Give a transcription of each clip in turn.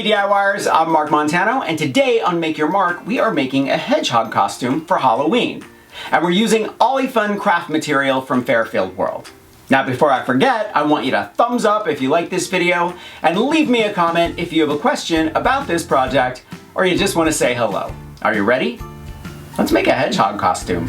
Hey DIYers, I'm Mark Montano, and today on Make Your Mark, we are making a hedgehog costume for Halloween. And we're using Oly-Fun craft material from Fairfield World. Now before I forget, I want you to thumbs up if you like this video, and leave me a comment if you have a question about this project, or you just want to say hello. Are you ready? Let's make a hedgehog costume.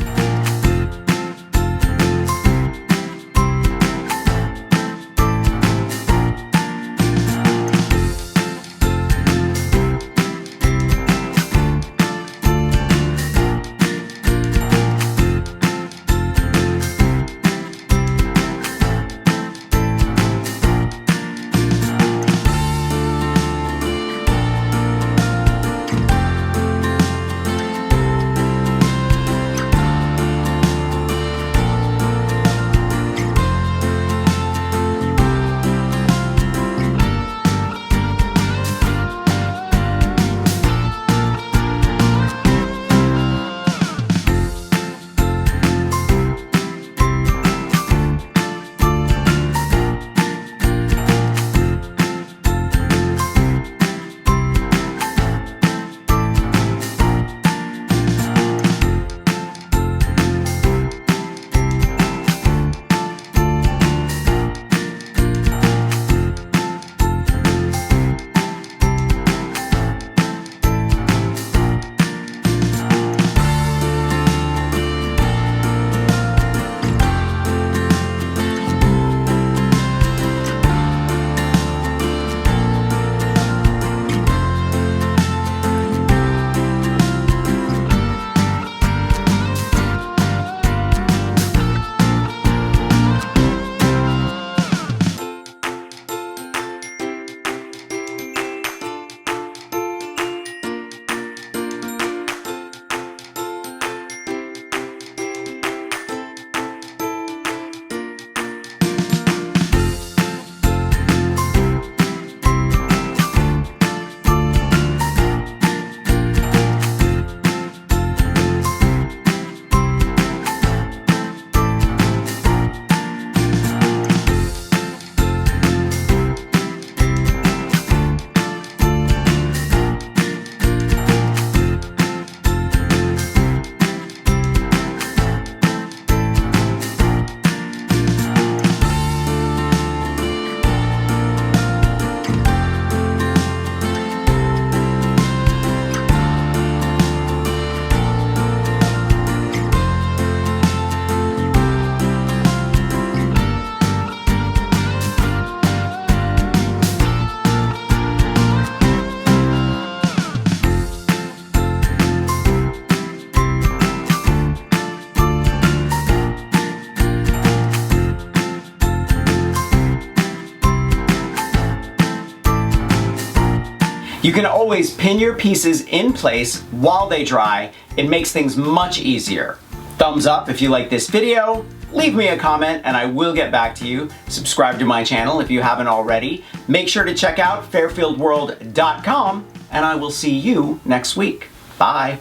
You can always pin your pieces in place while they dry. It makes things much easier. Thumbs up if you like this video, leave me a comment and I will get back to you. Subscribe to my channel if you haven't already. Make sure to check out fairfieldworld.com and I will see you next week. Bye.